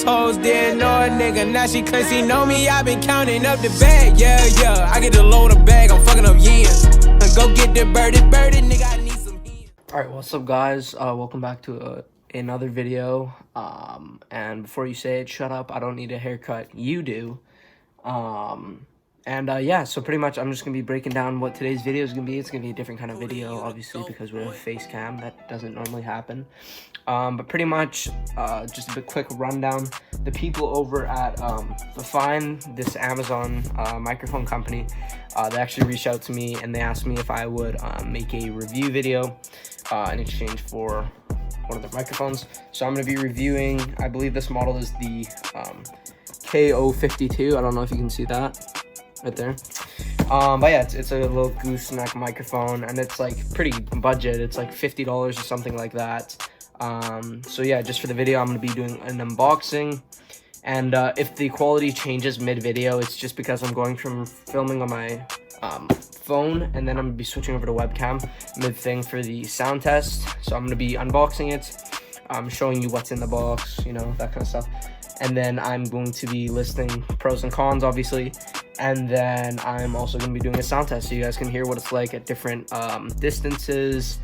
hoes didn't know a nigga. Now she claims she know me. I been counting up the bag. Yeah, yeah. I get the load of bag. I'm fucking up yams. Go get the birdie, nigga. I need some hands. Alright, what's up, guys? Welcome back to another video. And before you say it, shut up. I don't need a haircut. You do. Yeah, so pretty much I'm just gonna be breaking down what today's video is gonna be. It's gonna be a different kind of video, obviously, because we have a face cam. That doesn't normally happen. But pretty much just a quick rundown. The people over at Fifine, this Amazon microphone company, they actually reached out to me and they asked me if I would make a review video in exchange for one of their microphones. So I'm going to be reviewing, I believe this model is the K052. I don't know if you can see that right there. But yeah, it's a little gooseneck microphone, and it's like pretty budget. It's like $50 or something like that. So yeah, just for the video, I'm going to be doing an unboxing. And if the quality changes mid-video, it's just because I'm going from filming on my phone, and then I'm going to be switching over to webcam mid-thing for the sound test. So I'm going to be unboxing it, showing you what's in the box, you know, that kind of stuff. And then I'm going to be listing pros and cons, obviously. And then I'm also going to be doing a sound test so you guys can hear what it's like at different distances,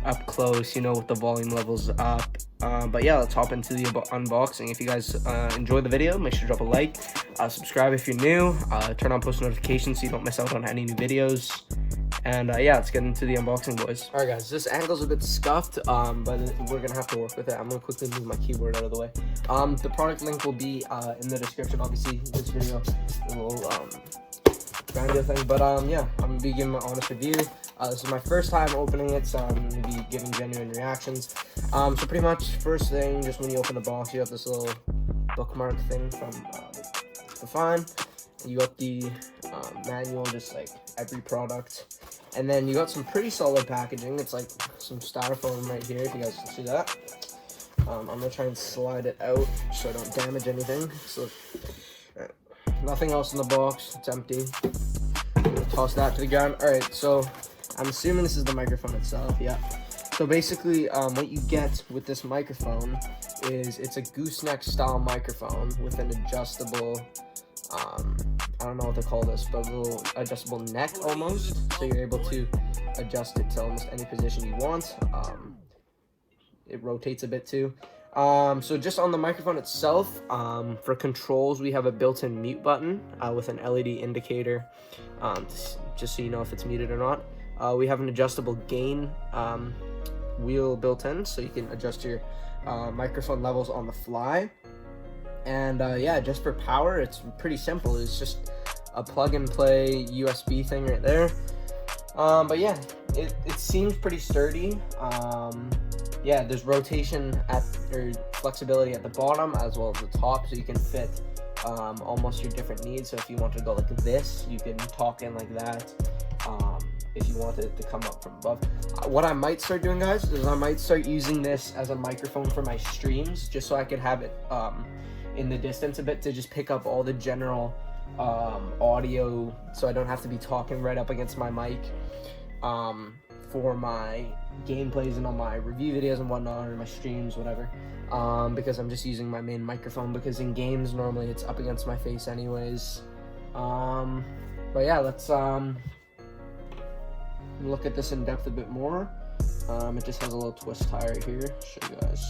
up close, you know, with the volume levels up. But yeah, let's hop into the unboxing. If you guys enjoy the video, make sure to drop a like, subscribe if you're new, turn on post notifications so you don't miss out on any new videos. And yeah, let's get into the unboxing, boys. All right, guys, this angle's a bit scuffed, but we're gonna have to work with it. I'm gonna quickly move my keyboard out of the way. The product link will be in the description. Obviously, this video will grind your thing, but yeah, I'm gonna be giving my honest review. This is my first time opening it, so I'm gonna be giving genuine reactions. So pretty much, first thing, just when you open the box, you have this little bookmark thing from Fifine. You got the manual, just like every product, and then you got some pretty solid packaging. It's like some styrofoam right here, if you guys can see that. I'm gonna try and slide it out so I don't damage anything. So nothing else in the box, it's empty. Toss that to the ground. All right, so I'm assuming this is the microphone itself. Yeah. So basically, what you get with this microphone is it's a gooseneck style microphone with an adjustable, I don't know what to call this, but a little adjustable neck almost. So you're able to adjust it to almost any position you want. It rotates a bit too. So just on the microphone itself, for controls, we have a built-in mute button with an LED indicator, just so you know if it's muted or not. We have an adjustable gain wheel built in, so you can adjust your microphone levels on the fly. And yeah, just for power, it's pretty simple. It's just a plug-and-play USB thing right there. But yeah, it seems pretty sturdy. Yeah, there's rotation or flexibility at the bottom as well as the top, so you can fit almost your different needs. So if you want to go like this, you can talk in like that. If you want it to come up from above. What I might start doing, guys, is I might start using this as a microphone for my streams, just so I could have it in the distance a bit to just pick up all the general audio, so I don't have to be talking right up against my mic for my gameplays and all my review videos and whatnot, or my streams, whatever, because I'm just using my main microphone, because in games normally it's up against my face anyways. But yeah, let's look at this in depth a bit more. It just has a little twist tie right here. Show you guys.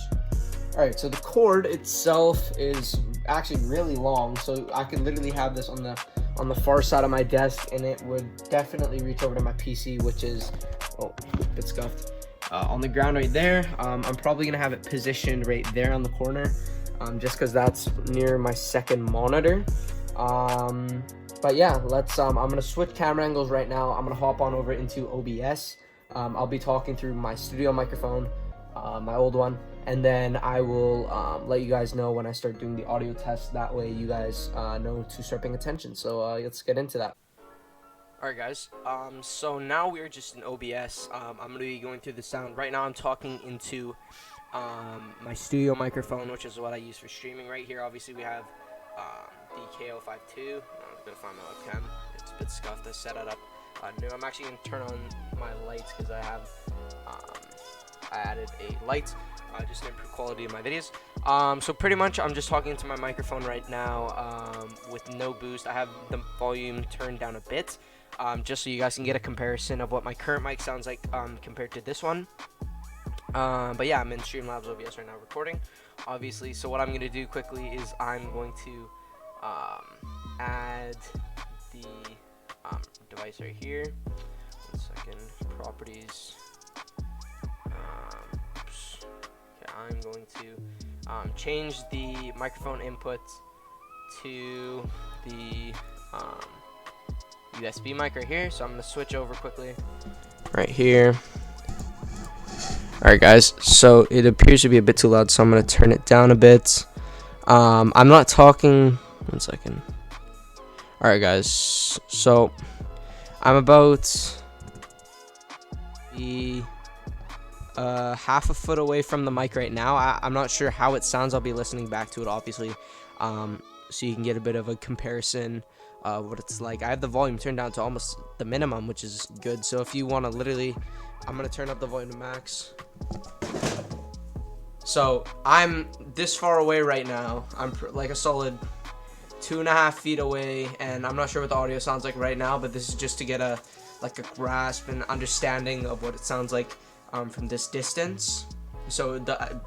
All right, so the cord itself is actually really long, so I could literally have this on the far side of my desk, and it would definitely reach over to my PC, which is a bit scuffed, on the ground right there. I'm probably gonna have it positioned right there on the corner, just because that's near my second monitor. But yeah, let's I'm gonna switch camera angles right now. I'm gonna hop on over into OBS. I'll be talking through my studio microphone, my old one, and then I will let you guys know when I start doing the audio test. That way you guys know to start paying attention. So let's get into that. Alright, guys, so now we're just in OBS. I'm going to be going through the sound. Right now I'm talking into my studio microphone, which is what I use for streaming. Right here, obviously, we have the K052. I'm going to find my webcam. It's a bit scuffed. I set it up new. I'm actually going to turn on my lights because I have I added a light just to improve quality of my videos. So pretty much I'm just talking into my microphone right now with no boost. I have the volume turned down a bit, just so you guys can get a comparison of what my current mic sounds like compared to this one. But yeah, I'm in Streamlabs OBS right now recording, obviously. So what I'm going to do quickly is I'm going to add the device right here. 1 second, properties. Okay, I'm going to change the microphone input to the USB mic right here. So I'm going to switch over quickly right here. Alright guys, so it appears to be a bit too loud, so I'm going to turn it down a bit. I'm not talking. 1 second. Alright guys, so I'm about the half a foot away from the mic right now. I'm not sure how it sounds. I'll be listening back to it, obviously, so you can get a bit of a comparison of what it's like. I have the volume turned down to almost the minimum, which is good. So if you want to literally, I'm going to turn up the volume to max. So I'm this far away right now. I'm like a solid 2.5 feet away, and I'm not sure what the audio sounds like right now, but this is just to get a grasp and understanding of what it sounds like from this distance. So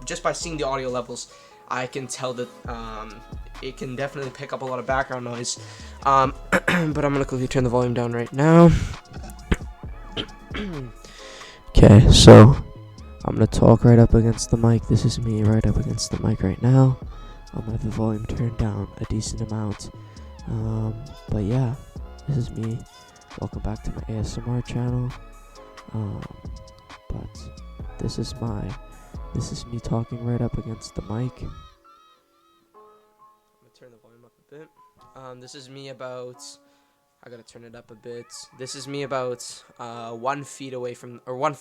just by seeing the audio levels, I can tell that it can definitely pick up a lot of background noise. But I'm gonna quickly turn the volume down right now. Okay, so I'm gonna talk right up against the mic. This is me right up against the mic right now. I'm gonna have the volume turned down a decent amount. But yeah, this is me. Welcome back to my ASMR channel. But this is me talking right up against the mic. I'm gonna turn the volume up a bit. This is me about, I gotta turn it up a bit. This is me about 1 feet away from, or 1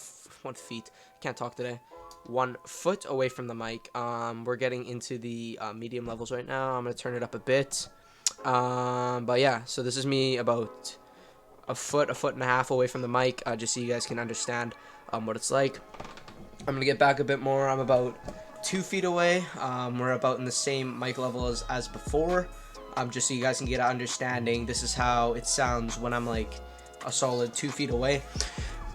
feet, can't talk today, 1 foot away from the mic. We're getting into the medium levels right now. I'm gonna turn it up a bit. But yeah, so this is me about a foot and a half away from the mic, just so you guys can understand what it's like. I'm gonna get back a bit more. I'm about 2 feet away. We're about in the same mic level as before. Just so you guys can get an understanding. This is how it sounds when I'm like a solid 2 feet away.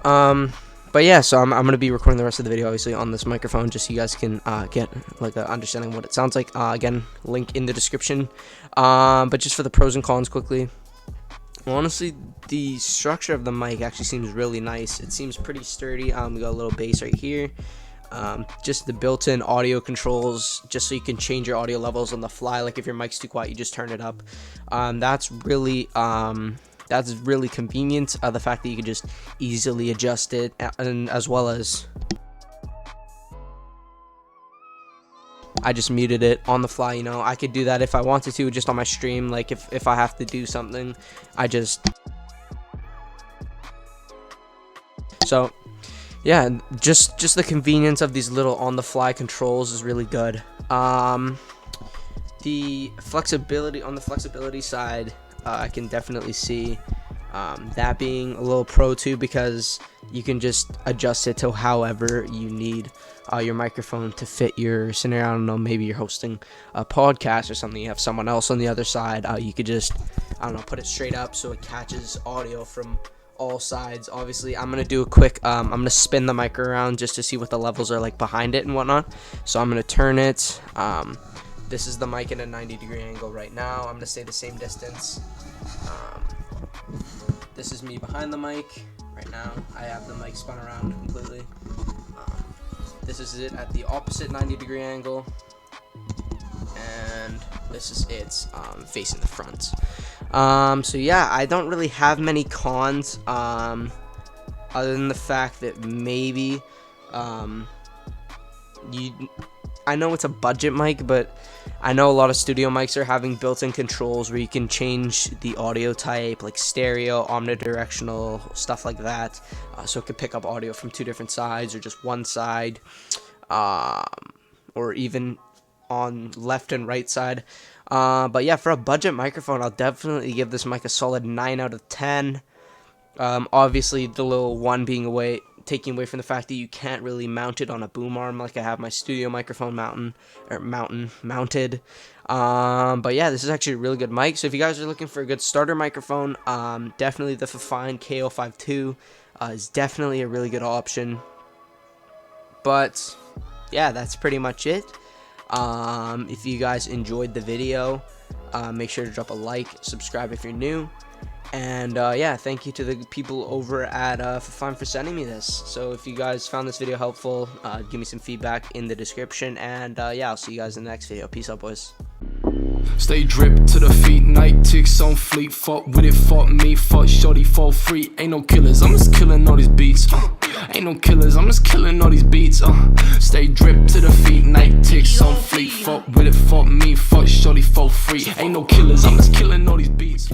But yeah, so I'm gonna be recording the rest of the video obviously on this microphone, just so you guys can get like an understanding of what it sounds like. Again, link in the description. But just for the pros and cons quickly. Honestly, the structure of the mic actually seems really nice. It seems pretty sturdy. We got a little bass right here. Just the built-in audio controls, just so you can change your audio levels on the fly. Like if your mic's too quiet, you just turn it up. That's really convenient. The fact that you can just easily adjust it, and as well as I just muted it on the fly. You know, I could do that if I wanted to, just on my stream. Like if I have to do something, I just. So yeah, just the convenience of these little on the fly controls is really good. The flexibility, on the flexibility side, I can definitely see that being a little pro too, because you can just adjust it to however you need your microphone to fit your scenario. I don't know, maybe you're hosting a podcast or something, you have someone else on the other side. You could just, I don't know, put it straight up so it catches audio from all sides. Obviously, I'm gonna do a quick I'm gonna spin the mic around just to see what the levels are like behind it and whatnot. So I'm gonna turn it. This is the mic in a 90-degree angle right now. I'm gonna stay the same distance. This is me behind the mic right now. I have the mic spun around completely. This is it at the opposite 90-degree angle, and this is it facing the front. So yeah, I don't really have many cons, other than the fact that maybe I know it's a budget mic, but I know a lot of studio mics are having built-in controls where you can change the audio type, like stereo, omnidirectional, stuff like that, so it could pick up audio from 2 different sides or just one side, or even on left and right side. But yeah, for a budget microphone, I'll definitely give this mic a solid 9 out of 10. Obviously, the little 1 being away, taking away from the fact that you can't really mount it on a boom arm like I have my studio microphone mounted. But yeah, this is actually a really good mic. So if you guys are looking for a good starter microphone, definitely the Fifine K052 is definitely a really good option. But yeah, that's pretty much it. If you guys enjoyed the video, make sure to drop a like, subscribe if you're new, and yeah, thank you to the people over at Fifine for sending me this. So if you guys found this video helpful, give me some feedback in the description, and yeah, I'll see you guys in the next video. Peace out, boys. Stay dripped to the feet, night ticks on fleet. Fuck with it, fuck me, fuck shorty, fall free. Ain't no killers, I'm just killing all these beats. Ain't no killers, I'm just killing all these beats. Stay dripped to the feet, night ticks on fleet. Fuck with it, fuck me, fuck shorty, fall free. Ain't no killers, I'm just killing all these beats.